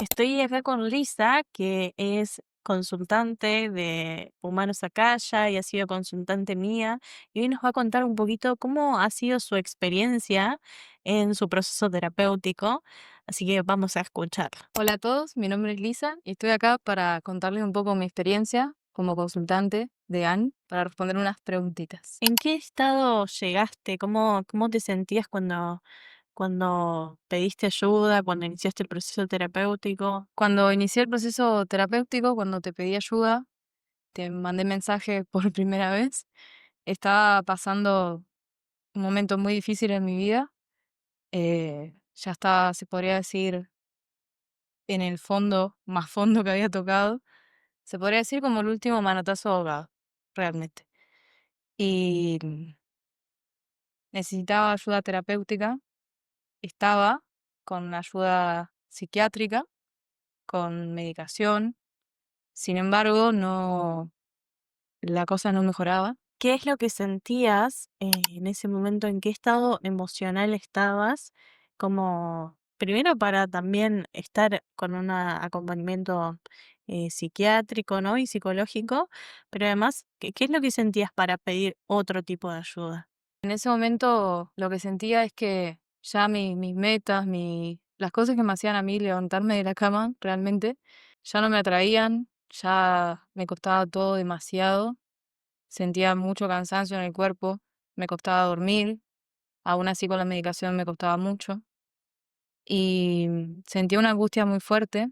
Estoy acá con Lisa, que es consultante de Humanos Acaya y ha sido consultante mía, y hoy nos va a contar un poquito cómo ha sido su experiencia en su proceso terapéutico, así que vamos a escucharla. Hola a todos, mi nombre es Lisa y estoy acá para contarles un poco mi experiencia como consultante de AN para responder unas preguntitas. ¿En qué estado llegaste? ¿Cómo te sentías cuando pediste ayuda, cuando iniciaste el proceso terapéutico? Cuando inicié el proceso terapéutico, cuando te pedí ayuda, te mandé mensaje por primera vez, estaba pasando un momento muy difícil en mi vida. Ya estaba, se podría decir, en el fondo, más fondo que había tocado. Se podría decir como el último manotazo ahogado, realmente. Y necesitaba ayuda terapéutica. Estaba con ayuda psiquiátrica, con medicación. Sin embargo, la cosa no mejoraba. ¿Qué es lo que sentías, en ese momento? ¿En qué estado emocional estabas? Como, primero para también estar con un acompañamiento, psiquiátrico, ¿no? Y psicológico, pero además, ¿qué es lo que sentías para pedir otro tipo de ayuda? En ese momento lo que sentía es que ya mis metas, las cosas que me hacían a mí levantarme de la cama realmente, ya no me atraían, ya me costaba todo demasiado, sentía mucho cansancio en el cuerpo, me costaba dormir, aún así con la medicación me costaba mucho y sentía una angustia muy fuerte.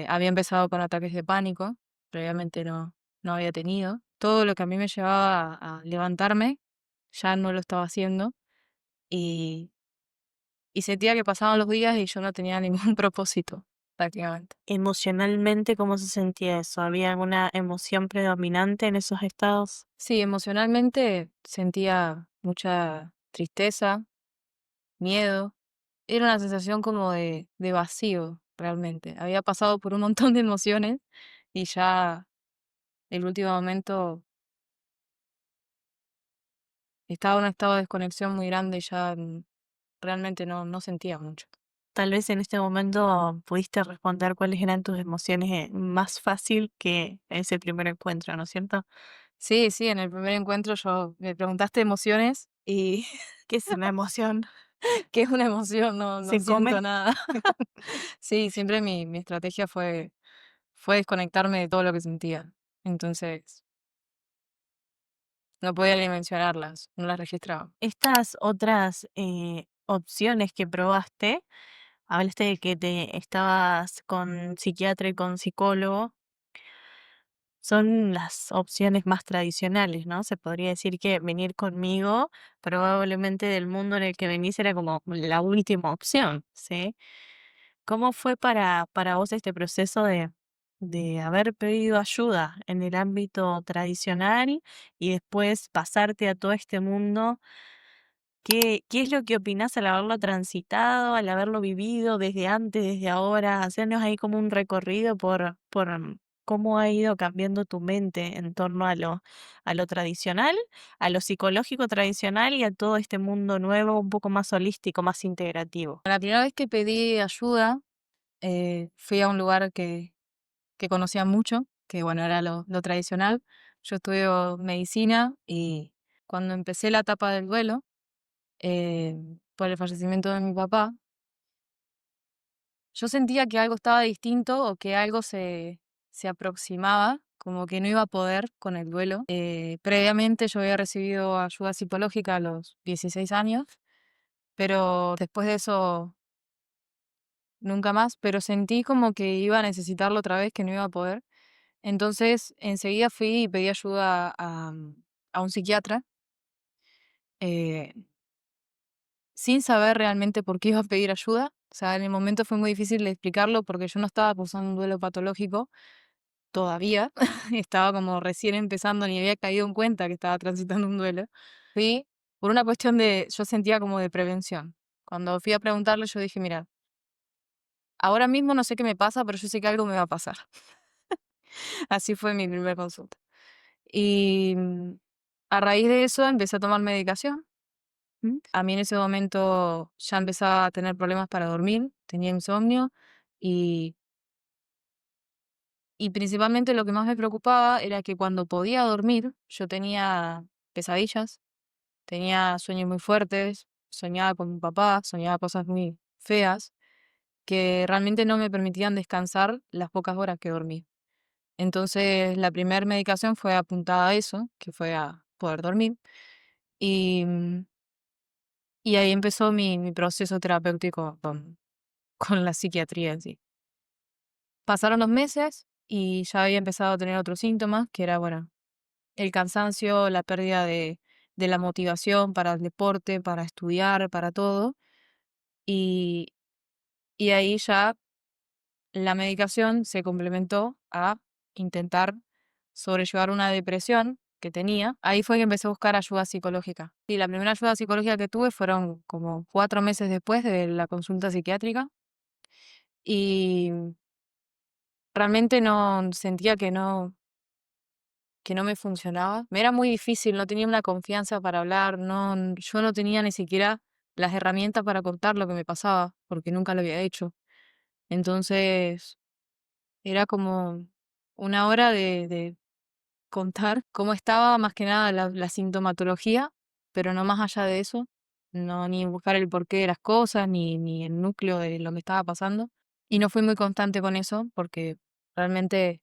Había empezado con ataques de pánico, previamente no había tenido. Todo lo que a mí me llevaba a levantarme, ya no lo estaba haciendo y, y sentía que pasaban los días y yo no tenía ningún propósito, prácticamente. Emocionalmente, ¿cómo se sentía eso? ¿Había alguna emoción predominante en esos estados? Sí, emocionalmente sentía mucha tristeza, miedo. Era una sensación como de vacío, realmente. Había pasado por un montón de emociones y ya el último momento estaba en un estado de desconexión muy grande y ya realmente no sentía mucho. Tal vez en este momento pudiste responder cuáles eran tus emociones, más fácil que ese primer encuentro, ¿no es cierto? Sí, sí, en el primer encuentro yo me preguntaste emociones y ¿Qué es una emoción? ¿qué es una emoción? No ¿Se siento come? nada. Sí, siempre mi estrategia fue desconectarme de todo lo que sentía. Entonces, no podía ni mencionarlas, no las registraba. Estas otras, opciones que probaste, hablaste de que te estabas con psiquiatra y con psicólogo, son las opciones más tradicionales, ¿no? Se podría decir que venir conmigo, probablemente del mundo en el que venís era como la última opción, ¿sí? ¿Cómo fue para vos este proceso de haber pedido ayuda en el ámbito tradicional y después pasarte a todo este mundo? ¿Qué es lo que opinás al haberlo transitado, al haberlo vivido desde antes, desde ahora? Hacernos ahí como un recorrido por cómo ha ido cambiando tu mente en torno a lo tradicional, a lo psicológico tradicional y a todo este mundo nuevo, un poco más holístico, más integrativo. La primera vez que pedí ayuda, fui a un lugar que conocía mucho, que bueno, era lo tradicional. Yo estudio medicina y cuando empecé la etapa del duelo, eh, por el fallecimiento de mi papá, yo sentía que algo estaba distinto o que algo se aproximaba, como que no iba a poder con el duelo. Previamente yo había recibido ayuda psicológica a los 16 años, pero después de eso nunca más, pero sentí como que iba a necesitarlo otra vez, que no iba a poder. Entonces enseguida fui y pedí ayuda a un psiquiatra, eh, sin saber realmente por qué iba a pedir ayuda. O sea, en el momento fue muy difícil de explicarlo porque yo no estaba cursando un duelo patológico todavía, estaba como recién empezando, ni había caído en cuenta que estaba transitando un duelo. Fui por una cuestión yo sentía como de prevención. Cuando fui a preguntarle, yo dije, mira, ahora mismo no sé qué me pasa, pero yo sé que algo me va a pasar. Así fue mi primera consulta. Y a raíz de eso empecé a tomar medicación. A mí en ese momento ya empezaba a tener problemas para dormir, tenía insomnio Y, y principalmente lo que más me preocupaba era que cuando podía dormir, yo tenía pesadillas, tenía sueños muy fuertes, soñaba con mi papá, soñaba cosas muy feas que realmente no me permitían descansar las pocas horas que dormí. Entonces, la primera medicación fue apuntada a eso, que fue a poder dormir. Y, y ahí empezó mi proceso terapéutico con la psiquiatría en sí. Pasaron los meses y ya había empezado a tener otros síntomas, que era, bueno, el cansancio, la pérdida de la motivación para el deporte, para estudiar, para todo. Y, y ahí ya la medicación se complementó a intentar sobrellevar una depresión que tenía. Ahí fue que empecé a buscar ayuda psicológica. Y la primera ayuda psicológica que tuve fueron como 4 meses después de la consulta psiquiátrica. Y realmente no sentía que no me funcionaba. Me era muy difícil, no tenía una confianza para hablar, no, yo no tenía ni siquiera las herramientas para contar lo que me pasaba, porque nunca lo había hecho. Entonces, era como una hora de contar cómo estaba más que nada la sintomatología, pero no más allá de eso, no ni buscar el porqué de las cosas, ni el núcleo de lo que estaba pasando. Y no fui muy constante con eso, porque realmente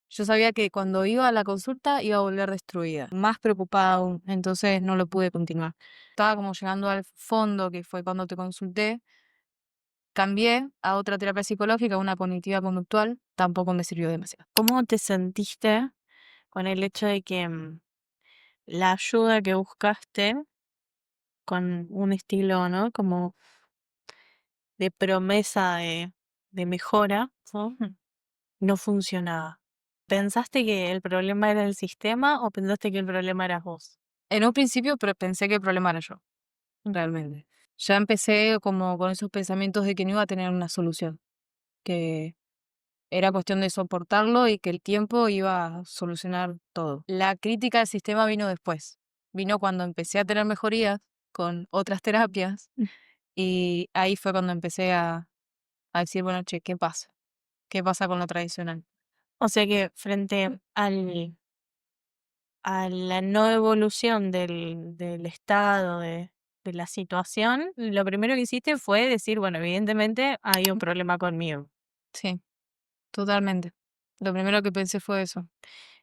yo sabía que cuando iba a la consulta iba a volver destruida, más preocupada aún, entonces no lo pude continuar. Estaba como llegando al fondo, que fue cuando te consulté, cambié a otra terapia psicológica, una cognitiva conductual, tampoco me sirvió demasiado. ¿Cómo te sentiste con el hecho de que la ayuda que buscaste con un estilo, ¿no? Como de promesa de mejora, ¿no? No funcionaba? ¿Pensaste que el problema era el sistema o pensaste que el problema eras vos? En un principio, pero pensé que el problema era yo, realmente. Ya empecé como con esos pensamientos de que no iba a tener una solución, que era cuestión de soportarlo y que el tiempo iba a solucionar todo. La crítica al sistema vino después. Vino cuando empecé a tener mejorías con otras terapias Mm. y ahí fue cuando empecé a decir, bueno, che, ¿qué pasa? ¿Qué pasa con lo tradicional? O sea que frente a la no evolución del estado de la situación, lo primero que hiciste fue decir, bueno, evidentemente hay un problema conmigo. Sí, totalmente. Lo primero que pensé fue eso.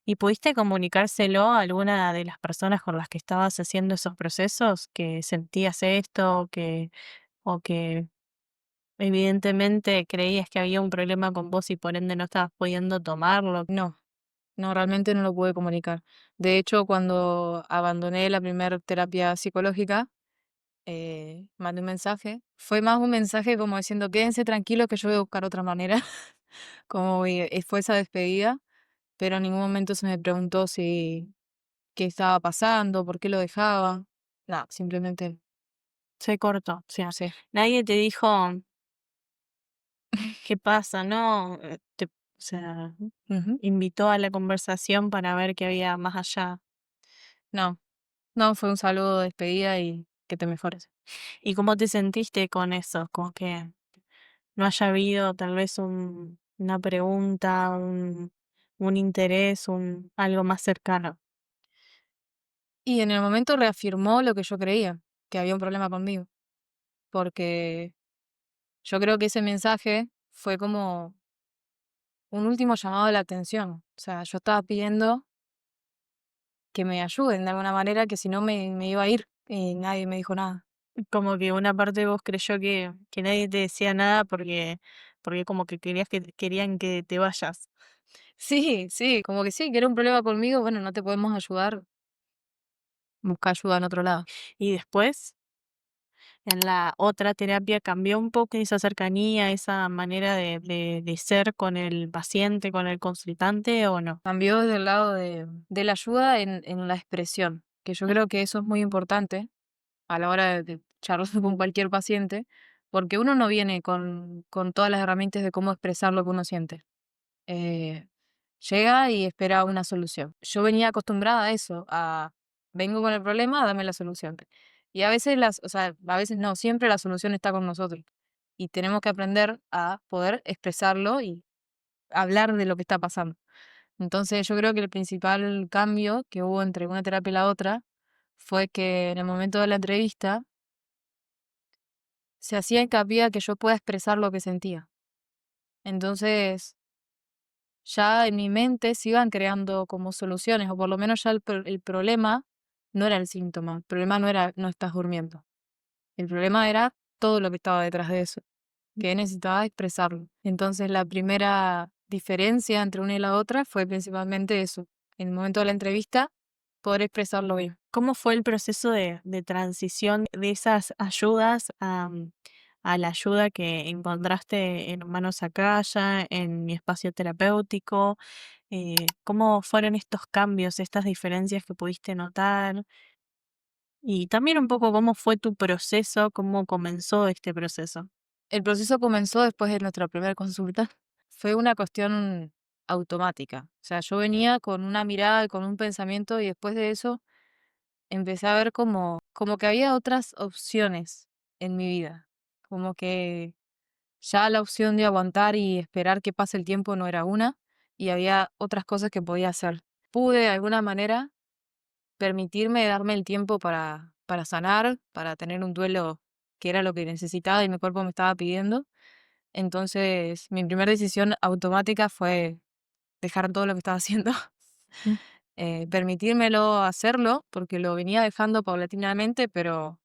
¿Y pudiste comunicárselo a alguna de las personas con las que estabas haciendo esos procesos? ¿Que sentías esto, o que evidentemente creías que había un problema con vos y por ende no estabas pudiendo tomarlo? No, no, realmente no lo pude comunicar. De hecho, cuando abandoné la primera terapia psicológica, mandé un mensaje. Fue más un mensaje como diciendo, quédense tranquilos que yo voy a buscar otra manera, como fue esa despedida, pero en ningún momento se me preguntó si qué estaba pasando, por qué lo dejaba. Nada, simplemente Se cortó, o sea, sí. nadie te dijo qué pasa, ¿no? O sea, Ujú. invitó a la conversación para ver qué había más allá. No, no, fue un saludo de despedida y que te mejores. ¿Y cómo te sentiste con eso? Como que no haya habido tal vez una pregunta, un interés, algo más cercano. Y en el momento reafirmó lo que yo creía, que había un problema conmigo, porque yo creo que ese mensaje fue como un último llamado de la atención. O sea, yo estaba pidiendo que me ayuden de alguna manera, que si no me iba a ir y nadie me dijo nada. Como que una parte de vos creyó que nadie te decía nada porque como que querían que te vayas. Sí, sí, como que sí, que era un problema conmigo, bueno, no te podemos ayudar, busca ayuda en otro lado. Y después, en la otra terapia, cambió un poco esa cercanía, esa manera de ser con el paciente, con el consultante, ¿o no? Cambió desde el lado de la ayuda en la expresión, que yo creo que eso es muy importante a la hora de charlar con cualquier paciente, porque uno no viene con todas las herramientas de cómo expresar lo que uno siente. Eh, Llega y espera una solución. Yo venía acostumbrada a eso, a vengo con el problema, dame la solución. Y a veces o sea, a veces no, siempre la solución está con nosotros. y tenemos que aprender a poder expresarlo y hablar de lo que está pasando. Entonces, yo creo que el principal cambio que hubo entre una terapia y la otra fue que en el momento de la entrevista se hacía hincapié a que yo pueda expresar lo que sentía. Entonces, ya en mi mente se iban creando como soluciones, o por lo menos ya el problema no era el síntoma, el problema no era no estás durmiendo, el problema era todo lo que estaba detrás de eso, que necesitaba expresarlo. Entonces, la primera diferencia entre una y la otra fue principalmente eso, en el momento de la entrevista, poder expresarlo bien. ¿Cómo fue el proceso de transición de esas ayudas a la ayuda que encontraste en Humanos Acaya, en mi espacio terapéutico? ¿Cómo fueron estos cambios, estas diferencias que pudiste notar? Y también un poco cómo fue tu proceso, cómo comenzó este proceso. El proceso comenzó después de nuestra primera consulta. Fue una cuestión automática. O sea, yo venía con una mirada y con un pensamiento y después de eso empecé a ver como que había otras opciones en mi vida. Como que ya la opción de aguantar y esperar que pase el tiempo no era una y había otras cosas que podía hacer. Pude de alguna manera permitirme darme el tiempo para sanar, para tener un duelo que era lo que necesitaba y mi cuerpo me estaba pidiendo. Entonces, mi primera decisión automática fue dejar todo lo que estaba haciendo, Mm. permitírmelo hacerlo, porque lo venía dejando paulatinamente, pero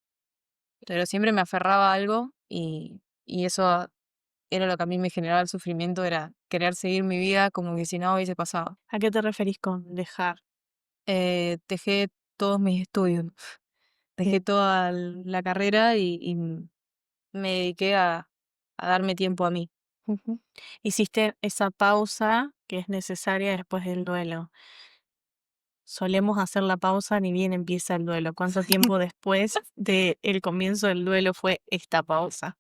siempre me aferraba a algo y eso era lo que a mí me generaba el sufrimiento, era querer seguir mi vida como que si nada hubiese pasado. ¿A qué te referís con dejar? Dejé todos mis estudios, Bien. dejé toda la carrera y me dediqué a darme tiempo a mí. Ujú. Hiciste esa pausa que es necesaria después del duelo. Solemos hacer la pausa ni bien empieza el duelo. ¿Cuánto tiempo después del comienzo del duelo fue esta pausa?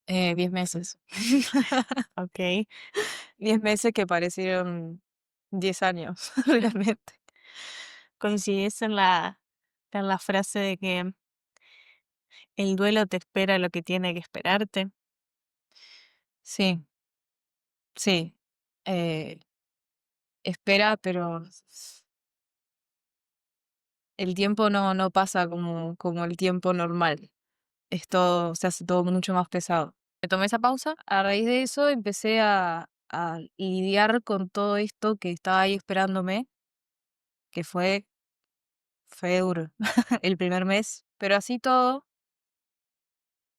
10 meses. ¿Ok? 10 meses que parecieron 10 años, realmente. ¿Coincidís en la frase de que el duelo te espera lo que tiene que esperarte? Sí, sí. Eh, espera, pero el tiempo no pasa como el tiempo normal. Esto se hace todo mucho más pesado. Me tomé esa pausa. A raíz de eso empecé a lidiar con todo esto que estaba ahí esperándome, que fue duro el primer mes. Pero así todo,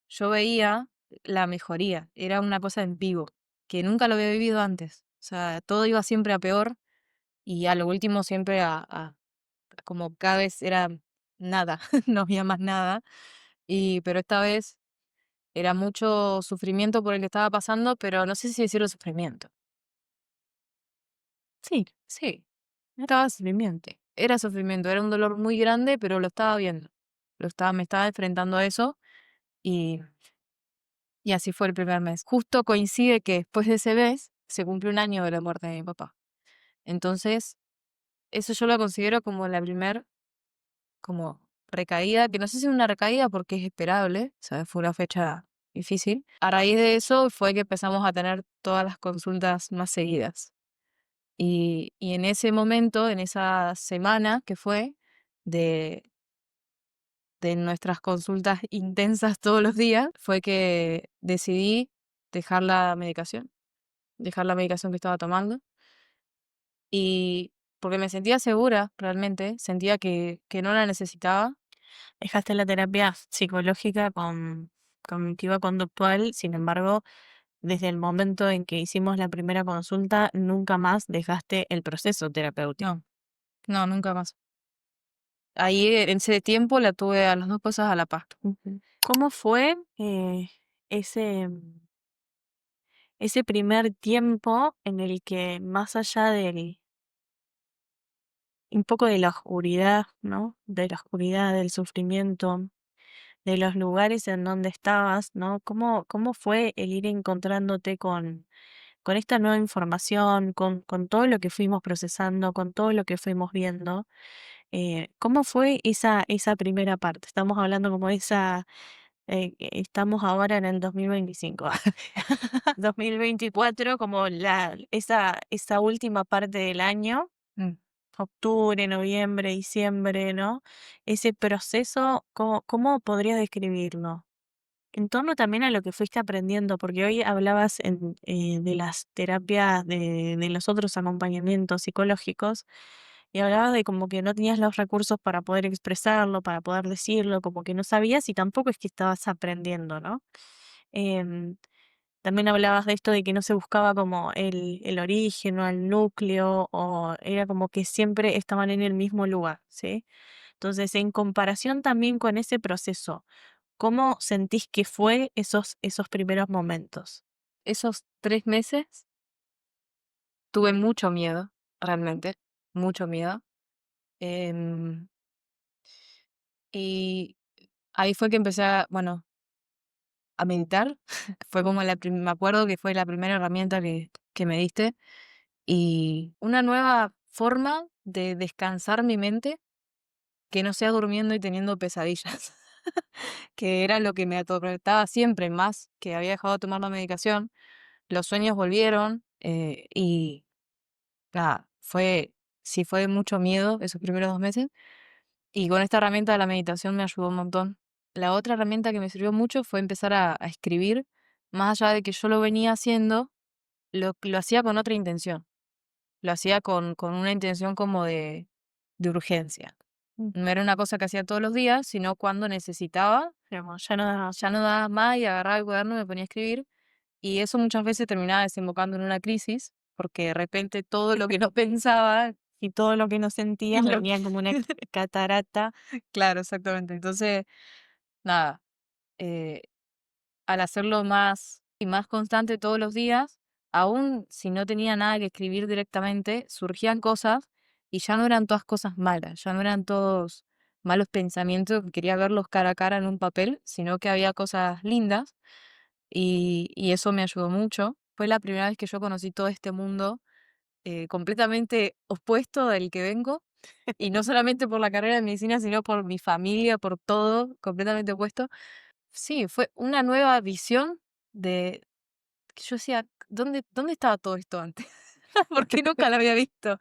yo veía la mejoría. Era una cosa en vivo, que nunca lo había vivido antes. O sea, todo iba siempre a peor y a lo último siempre como cada vez era nada, no había más nada. Pero esta vez era mucho sufrimiento por el que estaba pasando, pero no sé si decirlo sufrimiento. Sí, Sí, era sufrimiento. era sufrimiento, era un dolor muy grande, pero lo estaba viendo. Me estaba enfrentando a eso y, y así fue el primer mes. Justo coincide que después de ese mes se cumple un año de la muerte de mi papá. Entonces, eso yo lo considero como la primer como recaída, que no sé si es una recaída porque es esperable, o sea, fue una fecha difícil. A raíz de eso fue que empezamos a tener todas las consultas más seguidas. Y en ese momento, en esa semana que fue de, de nuestras consultas intensas todos los días, fue que decidí dejar dejar la medicación que estaba tomando. Y porque me sentía segura, realmente, sentía que no la necesitaba. Dejaste la terapia psicológica cognitiva conductual, sin embargo, desde el momento en que hicimos la primera consulta, nunca más dejaste el proceso terapéutico. No, no, nunca más. Ahí en ese tiempo la tuve a las dos cosas a la par. Ujú. ¿Cómo fue ese, ese primer tiempo en el que más allá del un poco de la oscuridad, ¿no? De la oscuridad, del sufrimiento, de los lugares en donde estabas, ¿no? ¿Cómo fue el ir encontrándote con esta nueva información, con todo lo que fuimos procesando, con todo lo que fuimos viendo? ¿Cómo fue esa primera parte? Estamos hablando como de esa estamos ahora en el 2025. 2024, como esa última parte del año, Mm. octubre, noviembre, diciembre, ¿no? Ese proceso, ¿cómo podrías describirlo? En torno también a lo que fuiste aprendiendo, porque hoy hablabas de las terapias, de los otros acompañamientos psicológicos, y hablabas de como que no tenías los recursos para poder expresarlo, para poder decirlo, como que no sabías y tampoco es que estabas aprendiendo, ¿no? Em, También hablabas de esto de que no se buscaba como el origen o el núcleo, o era como que siempre estaban en el mismo lugar, ¿sí? Entonces, en comparación también con ese proceso, ¿cómo sentís que fue esos primeros momentos? Esos 3 meses tuve mucho miedo, realmente, mucho miedo. Em, y ahí fue que empecé a, bueno, a meditar. Fue como me acuerdo que fue la primera herramienta que me diste. Y una nueva forma de descansar mi mente que no sea durmiendo y teniendo pesadillas, que era lo que me atormentaba siempre, más que había dejado de tomar la medicación. Los sueños volvieron, y nada, sí fue de mucho miedo esos primeros 2 meses, y con esta herramienta de la meditación me ayudó un montón. La otra herramienta que me sirvió mucho fue empezar a escribir, más allá de que yo lo venía haciendo, lo hacía con otra intención, lo hacía con una intención como de urgencia. Mm, No era una cosa que hacía todos los días, sino cuando necesitaba, digamos, ya no, ya no daba más y agarraba el cuaderno y me ponía a escribir. Y eso muchas veces terminaba desembocando en una crisis, porque de repente todo lo que no pensaba y todo lo que no y sentías lo venía como una catarata. claro, exactamente. Entonces, nada, eh, al hacerlo más y más constante todos los días, aún si no tenía nada que escribir directamente, surgían cosas y ya no eran todas cosas malas, ya no eran todos malos pensamientos que quería verlos cara a cara en un papel, sino que había cosas lindas y eso me ayudó mucho. Fue la primera vez que yo conocí todo este mundo completamente opuesto del que vengo. Y no solamente por la carrera de medicina, sino por mi familia, por todo, completamente opuesto. Sí, fue una nueva visión de que yo decía, ¿dónde estaba todo esto antes? ¿Por qué nunca lo había visto?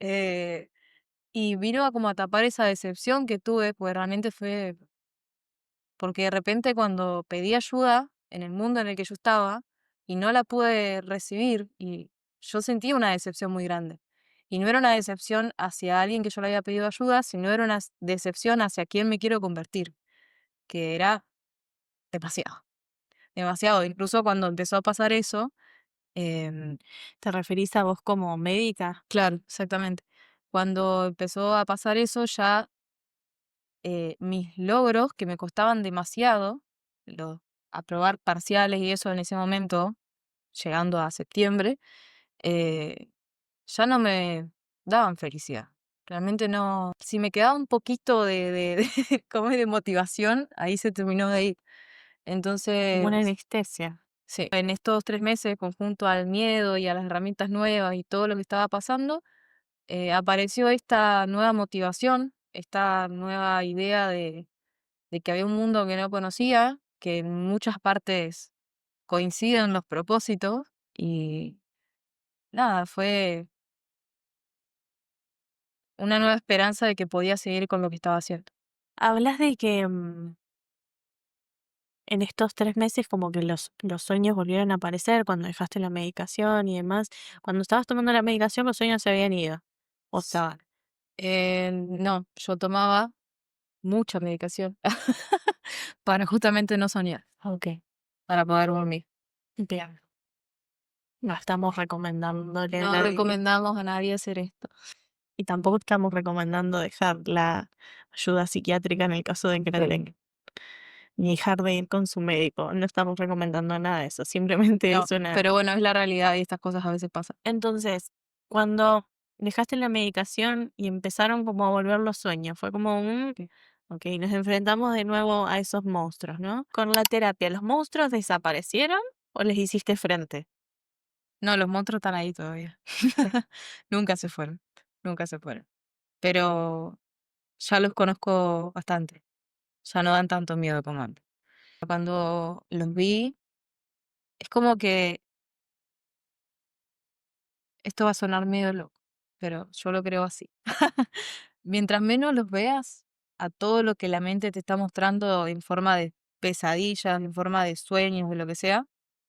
Eh, y vino a como a tapar esa decepción que tuve, pues realmente fue porque de repente cuando pedí ayuda en el mundo en el que yo estaba y no la pude recibir y yo sentí una decepción muy grande. Y no era una decepción hacia alguien que yo le había pedido ayuda, sino era una decepción hacia quien me quiero convertir, que era demasiado, demasiado. Incluso cuando empezó a pasar eso, em, ¿Te referís a vos como médica? claro, exactamente. Cuando empezó a pasar eso, ya mis logros que me costaban demasiado, los aprobar parciales y eso en ese momento, llegando a septiembre, eh, ya no me daban felicidad. Realmente no. Si me quedaba un poquito como de motivación, ahí se terminó de ir. Como una Entonces, anestesia. sí, en estos 3 meses, conjunto al miedo y a las herramientas nuevas y todo lo que estaba pasando, apareció esta nueva motivación, esta nueva idea de que había un mundo que no conocía, que en muchas partes coinciden los propósitos y nada, fue una nueva esperanza de que podía seguir con lo que estaba haciendo. Hablas de que en estos 3 meses como que los sueños volvieron a aparecer cuando dejaste la medicación y demás. Cuando estabas tomando la medicación, los sueños se habían ido. O estaban. No, yo tomaba mucha medicación para justamente no soñar, Ok, para poder dormir. bien. No estamos recomendándole a No nadie. recomendamos a nadie hacer esto. Y tampoco estamos recomendando dejar la ayuda psiquiátrica en el caso de que la tenga. Ni dejar de ir con su médico. No estamos recomendando nada de eso. Simplemente No, es una. pero bueno, es la realidad y estas cosas a veces pasan. Entonces, cuando dejaste la medicación y empezaron como a volver los sueños, fue como un, Sí. ok, nos enfrentamos de nuevo a esos monstruos, ¿no? Con la terapia, ¿los monstruos desaparecieron o les hiciste frente? No, los monstruos están ahí todavía. Nunca se fueron, nunca se fueron. Pero ya los conozco bastante. Ya no dan tanto miedo como antes. Cuando los vi, es como que esto va a sonar medio loco, pero yo lo creo así. Mientras menos los veas, a todo lo que la mente te está mostrando en forma de pesadillas, en forma de sueños, de lo que sea,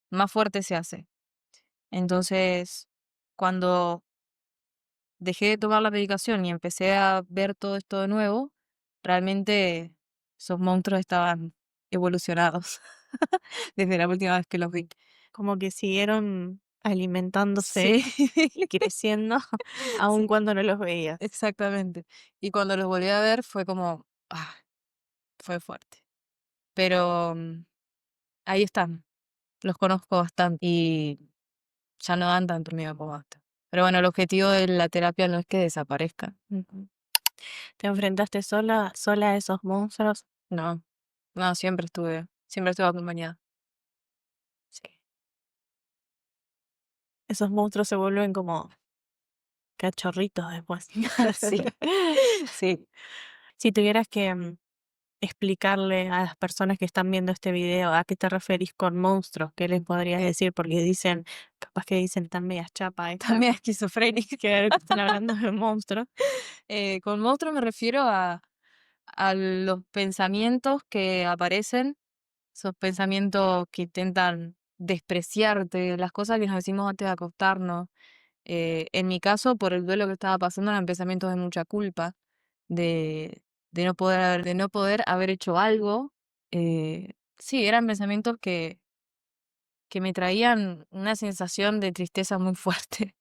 más fuerte se hace. Entonces, cuando dejé de tomar la medicación y empecé a ver todo esto de nuevo, realmente esos monstruos estaban evolucionados desde la última vez que los vi. Como que siguieron alimentándose Sí, y creciendo, aun sí, cuando no los veías. exactamente. Y cuando los volví a ver fue como, fue fuerte. Pero ahí están, los conozco bastante y ya no dan tanto miedo como antes. Pero bueno, el objetivo de la terapia no es que desaparezcan. Ujú. ¿Te enfrentaste sola a esos monstruos? No, no, siempre estuve acompañada. Sí. Esos monstruos se vuelven como cachorritos después. Sí, sí. Si tuvieras que, explicarle a las personas que están viendo este video a qué te referís con monstruos, ¿qué les podrías decir? Porque dicen, capaz que dicen, están medias chapa estas, También esquizofrénica. que están hablando de monstruos. Con monstruo me refiero a los pensamientos que aparecen, esos pensamientos que intentan despreciarte, las cosas que nos decimos antes de acostarnos. En mi caso, por el duelo que estaba pasando, eran pensamientos de mucha culpa, de no poder haber hecho algo. Sí, eran pensamientos que me traían una sensación de tristeza muy fuerte.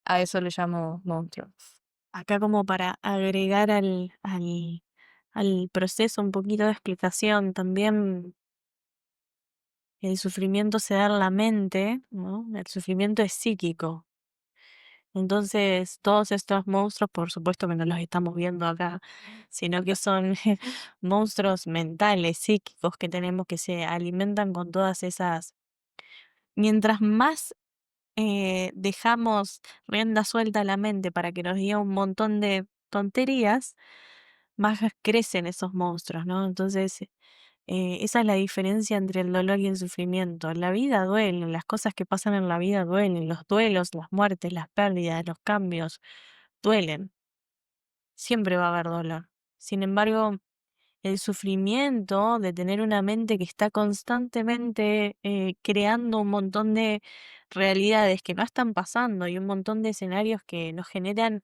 A eso le llamo monstruo. Acá como para agregar al proceso un poquito de explicación, también el sufrimiento se da en la mente, ¿no? El sufrimiento es psíquico. Entonces, todos estos monstruos, por supuesto que no los estamos viendo acá, sino que son monstruos mentales, psíquicos que tenemos que se alimentan con todas esas. Mientras más dejamos rienda suelta a la mente para que nos diga un montón de tonterías, más crecen esos monstruos, ¿no? Entonces, esa es la diferencia entre el dolor y el sufrimiento. La vida duele, las cosas que pasan en la vida duelen, los duelos, las muertes, las pérdidas, los cambios, duelen. Siempre va a haber dolor. Sin embargo, el sufrimiento de tener una mente que está constantemente creando un montón de realidades que no están pasando y un montón de escenarios que nos generan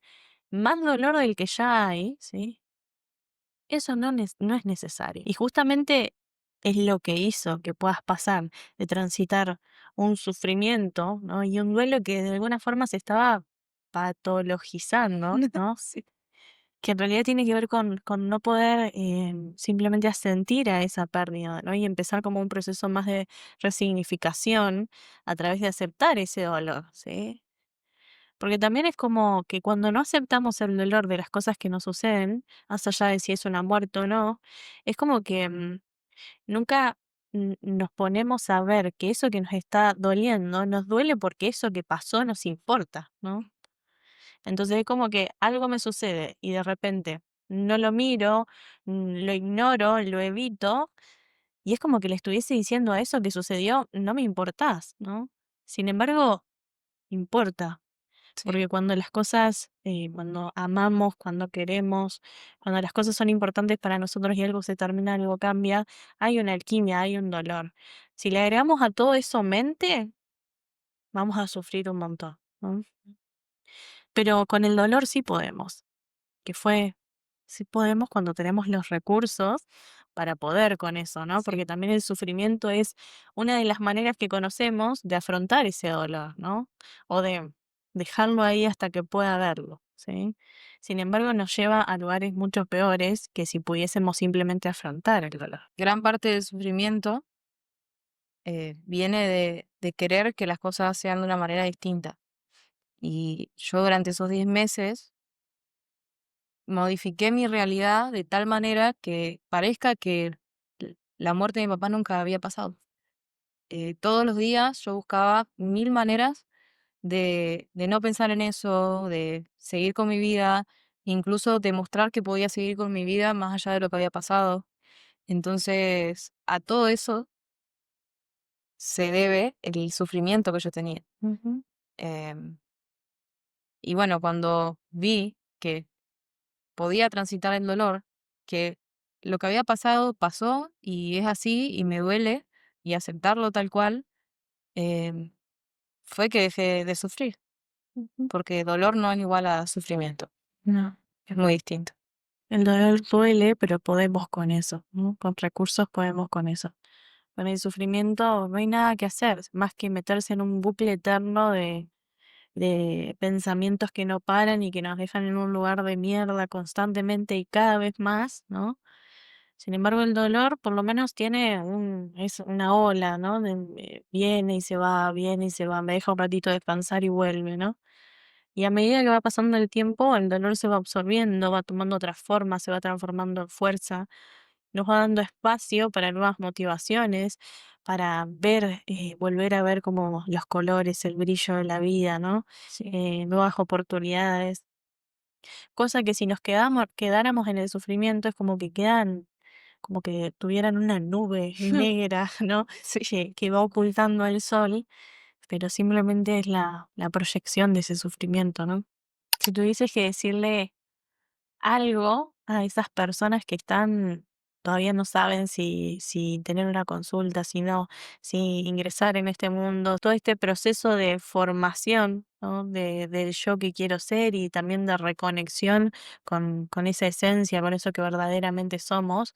más dolor del que ya hay, ¿sí? Eso no es necesario. Y justamente es lo que hizo que puedas pasar de transitar un sufrimiento, ¿no? Y un duelo que de alguna forma se estaba patologizando, ¿no? Sí. Que en realidad tiene que ver con no poder simplemente asentir a esa pérdida, ¿no? Y empezar como un proceso más de resignificación a través de aceptar ese dolor, ¿sí? Porque también es como que cuando no aceptamos el dolor de las cosas que nos suceden, más allá de si es una muerte o no, es como que nunca nos ponemos a ver que eso que nos está doliendo nos duele porque eso que pasó nos importa, ¿no? Entonces es como que algo me sucede y de repente no lo miro, lo ignoro, lo evito, y es como que le estuviese diciendo a eso que sucedió, no me importás, ¿no? Sin embargo, importa. Sí. Porque cuando las cosas, cuando amamos, cuando queremos, cuando las cosas son importantes para nosotros y algo se termina, algo cambia, hay una alquimia, hay un dolor. Si le agregamos a todo eso mente, vamos a sufrir un montón, ¿no? Pero con el dolor sí podemos, que fue, sí podemos cuando tenemos los recursos para poder con eso, ¿no? Sí. Porque también el sufrimiento es una de las maneras que conocemos de afrontar ese dolor, ¿no? O de dejarlo ahí hasta que pueda verlo, ¿sí? Sin embargo, nos lleva a lugares mucho peores que si pudiésemos simplemente afrontar el dolor. Gran parte del sufrimiento viene de querer que las cosas sean de una manera distinta. Y yo durante esos 10 meses modifiqué mi realidad de tal manera que parezca que la muerte de mi papá nunca había pasado. Todos los días yo buscaba mil maneras de no pensar en eso, de seguir con mi vida, incluso demostrar que podía seguir con mi vida más allá de lo que había pasado. Entonces, a todo eso se debe el sufrimiento que yo tenía. Ujú. Em, y bueno, cuando vi que podía transitar el dolor, que lo que había pasado pasó y es así y me duele y aceptarlo tal cual, em, fue que dejé de sufrir, Ujú. porque dolor no es igual a sufrimiento, No, es muy distinto. el dolor duele, pero podemos con eso, ¿no? Con recursos podemos con eso. Con el sufrimiento no hay nada que hacer, más que meterse en un bucle eterno de pensamientos que no paran y que nos dejan en un lugar de mierda constantemente y cada vez más, ¿no? Sin embargo, el dolor por lo menos tiene es una ola, ¿no? Viene y se va, me deja un ratito descansar y vuelve, ¿no? Y a medida que va pasando el tiempo, el dolor se va absorbiendo, va tomando otra forma, se va transformando en fuerza, nos va dando espacio para nuevas motivaciones, para ver, volver a ver como los colores, el brillo de la vida, ¿no? Sí. Nuevas oportunidades, cosa que si nos quedáramos en el sufrimiento es como que quedan, como que tuvieran una nube negra, ¿no? Sí. Que va ocultando el sol, pero simplemente es la proyección de ese sufrimiento, ¿no? Si tuvieses que decirle algo a esas personas que están, todavía no saben si tener una consulta, si no, si ingresar en este mundo, todo este proceso de formación, ¿no? Del yo que quiero ser y también de reconexión con esa esencia, con eso que verdaderamente somos.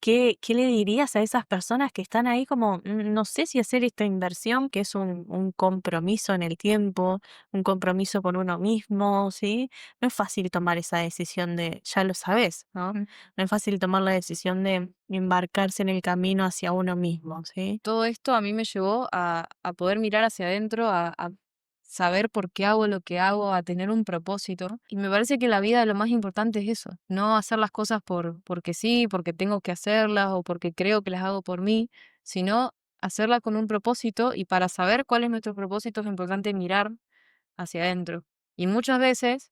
¿Qué le dirías a esas personas que están ahí como, no sé si hacer esta inversión, que es un compromiso en el tiempo, un compromiso con uno mismo, ¿sí? No es fácil tomar esa decisión de, ya lo sabes, ¿no? Mm. No es fácil tomar la decisión de embarcarse en el camino hacia uno mismo, ¿sí? Todo esto a mí me llevó a poder mirar hacia adentro, a saber por qué hago lo que hago, a tener un propósito. Y me parece que la vida lo más importante es eso, no hacer las cosas porque sí, porque tengo que hacerlas o porque creo que las hago por mí, sino hacerlas con un propósito y para saber cuál es nuestro propósito es importante mirar hacia adentro. Y muchas veces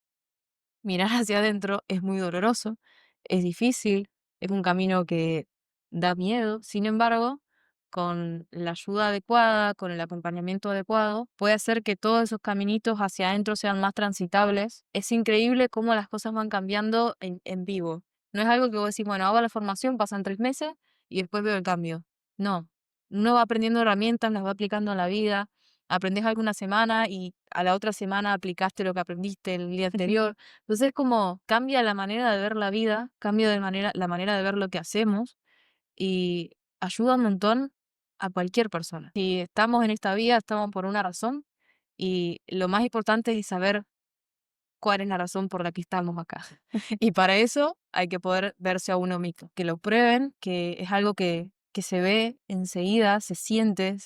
mirar hacia adentro es muy doloroso, es difícil, es un camino que da miedo. Sin embargo, con la ayuda adecuada, con el acompañamiento adecuado, puede hacer que todos esos caminitos hacia adentro sean más transitables. Es increíble cómo las cosas van cambiando en vivo. No es algo que vos decís, bueno, hago la formación, pasan 3 meses y después veo el cambio. No, uno va aprendiendo herramientas, las va aplicando en la vida. Aprendés algo una semana y a la otra semana aplicaste lo que aprendiste el día anterior. Entonces, como cambia la manera de ver la vida, cambia la manera de ver lo que hacemos y ayuda un montón a cualquier persona. Si estamos en esta vida, estamos por una razón y lo más importante es saber cuál es la razón por la que estamos acá. Y para eso hay que poder verse a uno mismo, que lo prueben, que es algo que se ve enseguida, se siente,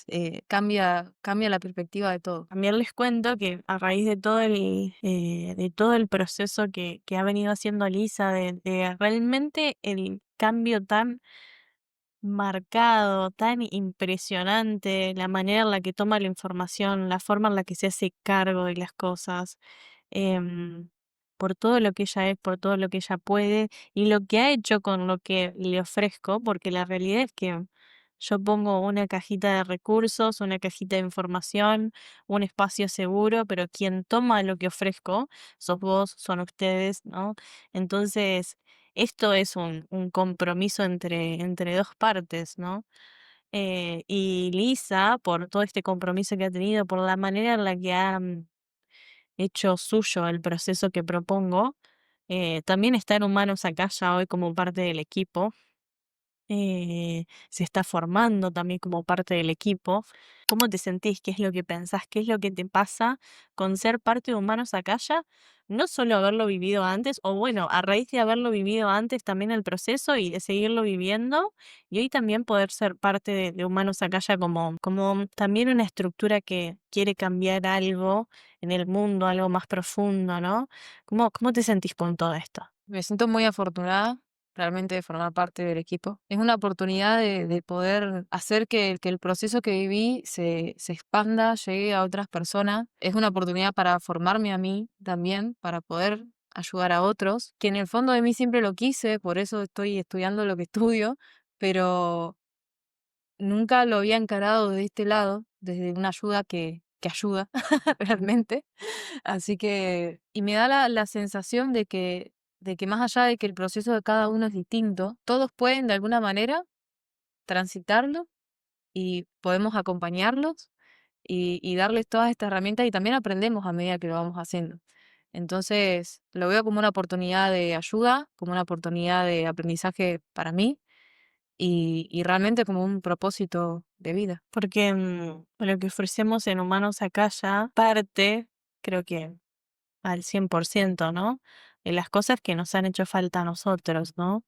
cambia la perspectiva de todo. También les cuento que a raíz de todo el proceso que ha venido haciendo Lisa, de realmente el cambio tan marcado, tan impresionante, la manera en la que toma la información, la forma en la que se hace cargo de las cosas, em, por todo lo que ella es, por todo lo que ella puede y lo que ha hecho con lo que le ofrezco, porque la realidad es que yo pongo una cajita de recursos, una cajita de información, un espacio seguro, pero quien toma lo que ofrezco sos vos, son ustedes, ¿no? Entonces, esto es un compromiso entre dos partes, ¿no? Y Lisa, por todo este compromiso que ha tenido, por la manera en la que ha hecho suyo el proceso que propongo, también está en Humanos acá ya hoy como parte del equipo. Se está formando también como parte del equipo. ¿Cómo te sentís? ¿Qué es lo que pensás? ¿Qué es lo que te pasa con ser parte de Humanos Acaya? No solo haberlo vivido antes, o bueno, a raíz de haberlo vivido antes también el proceso y de seguirlo viviendo, y hoy también poder ser parte de Humanos Acaya como también una estructura que quiere cambiar algo en el mundo, algo más profundo, ¿no? ¿Cómo te sentís con todo esto? Me siento muy afortunada realmente de formar parte del equipo. Es una oportunidad de poder hacer que el proceso que viví se expanda, llegue a otras personas. Es una oportunidad para formarme a mí también, para poder ayudar a otros, que en el fondo de mí siempre lo quise, por eso estoy estudiando lo que estudio, pero nunca lo había encarado de este lado, desde una ayuda que ayuda realmente. Así que y me da la sensación de que más allá de que el proceso de cada uno es distinto, todos pueden de alguna manera transitarlo y podemos acompañarlos y darles todas estas herramientas y también aprendemos a medida que lo vamos haciendo. Entonces, lo veo como una oportunidad de ayuda, como una oportunidad de aprendizaje para mí y realmente como un propósito de vida. Porque lo que ofrecemos en Humanos Acá ya parte, creo que al 100%, ¿no? De las cosas que nos han hecho falta a nosotros, ¿no?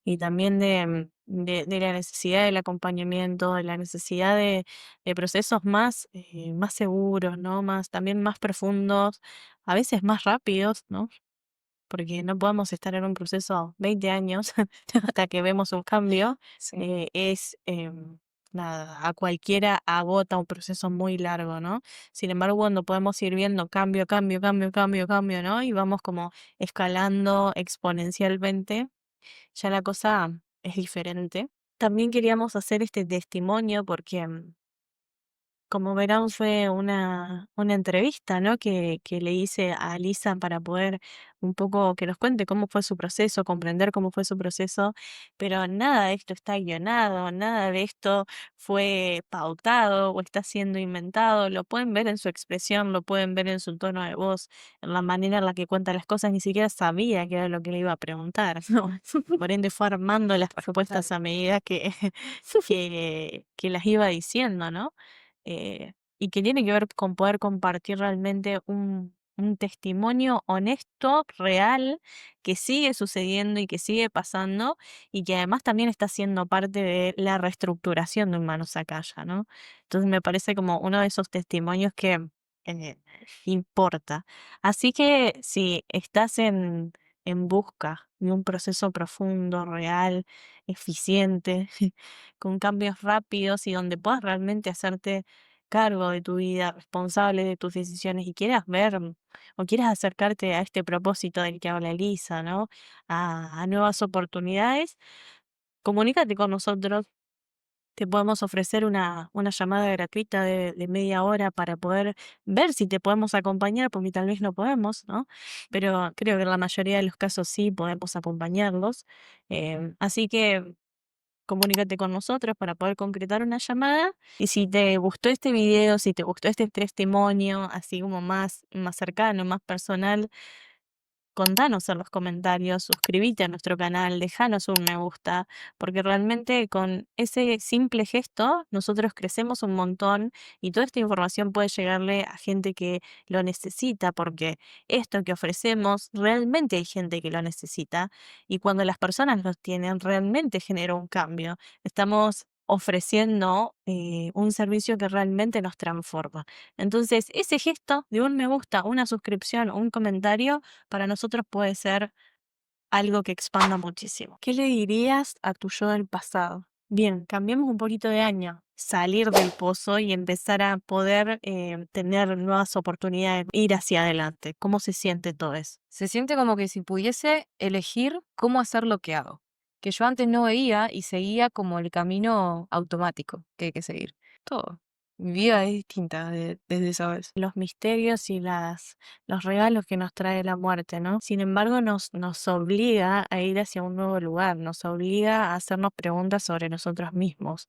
Y también de la necesidad del acompañamiento, de la necesidad de procesos más, más seguros, ¿no? Más, también más profundos, a veces más rápidos, ¿no? Porque no podemos estar en un proceso 20 años hasta que vemos un cambio. Sí. Nada, a cualquiera agota un proceso muy largo, ¿no? Sin embargo, cuando podemos ir viendo cambio, cambio, cambio, cambio, cambio, ¿no? Y vamos como escalando exponencialmente, ya la cosa es diferente. También queríamos hacer este testimonio porque como verán, fue una entrevista, ¿no? Que le hice a Lisa para poder un poco que nos cuente cómo fue su proceso, comprender cómo fue su proceso, pero nada de esto está guionado, nada de esto fue pautado o está siendo inventado. Lo pueden ver en su expresión, lo pueden ver en su tono de voz, en la manera en la que cuenta las cosas. Ni siquiera sabía que era lo que le iba a preguntar, ¿no? Por ende fue armando las respuestas a medida que las iba diciendo, ¿no? Y que tiene que ver con poder compartir realmente un testimonio honesto, real, que sigue sucediendo y que sigue pasando, y que además también está siendo parte de la reestructuración de Humanos Acaya, ¿no? Entonces me parece como uno de esos testimonios que eh, importa. Así que si estás en busca de un proceso profundo, real, eficiente, con cambios rápidos y donde puedas realmente hacerte cargo de tu vida, responsable de tus decisiones y quieras ver o quieras acercarte a este propósito del que habla Elisa, ¿no? A nuevas oportunidades, comunícate con nosotros. Te podemos ofrecer una llamada gratuita de media hora para poder ver si te podemos acompañar, porque tal vez no podemos, ¿no? Pero creo que en la mayoría de los casos sí podemos acompañarlos. Así que comunícate con nosotros para poder concretar una llamada. Y si te gustó este video, si te gustó este testimonio, así como más cercano, más personal, contanos en los comentarios, suscríbete a nuestro canal, dejanos un me gusta, porque realmente con ese simple gesto nosotros crecemos un montón y toda esta información puede llegarle a gente que lo necesita, porque esto que ofrecemos realmente hay gente que lo necesita y cuando las personas lo tienen realmente genera un cambio. Estamos ofreciendo un servicio que realmente nos transforma. Entonces, ese gesto de un me gusta, una suscripción o un comentario para nosotros puede ser algo que expanda muchísimo. ¿Qué le dirías a tu yo del pasado? Bien, cambiemos un poquito de año, salir del pozo y empezar a poder tener nuevas oportunidades, ir hacia adelante. ¿Cómo se siente todo eso? Se siente como que si pudiese elegir cómo hacer lo que hago, que yo antes no veía y seguía como el camino automático que hay que seguir. Todo. Mi vida es distinta desde esa vez. Los misterios y los regalos que nos trae la muerte, ¿no? Sin embargo, nos obliga a ir hacia un nuevo lugar, nos obliga a hacernos preguntas sobre nosotros mismos.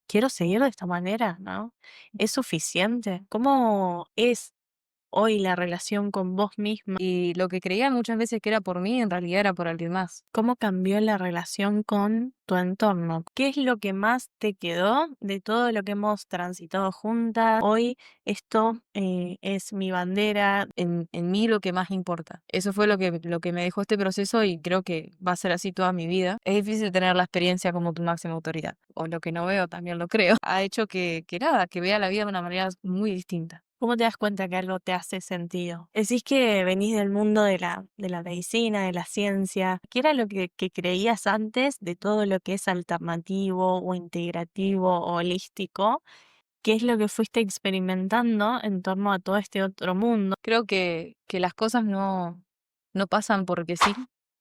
¿Quiero seguir de esta manera, no? ¿Es suficiente? ¿Cómo es hoy la relación con vos misma? Y lo que creía muchas veces que era por mí, en realidad era por alguien más. ¿Cómo cambió la relación con tu entorno? ¿Qué es lo que más te quedó de todo lo que hemos transitado juntas? Hoy esto es mi bandera. En mí lo que más importa. Eso fue lo que me dejó este proceso y creo que va a ser así toda mi vida. Es difícil tener la experiencia como tu máxima autoridad. O lo que no veo también lo creo. Ha hecho que nada, que vea la vida de una manera muy distinta. ¿Cómo te das cuenta que algo te hace sentido? Decís que venís del mundo de la medicina, de la ciencia. ¿Qué era lo que creías antes de todo lo que es alternativo o integrativo o holístico? ¿Qué es lo que fuiste experimentando en torno a todo este otro mundo? Creo que las cosas no pasan porque sí,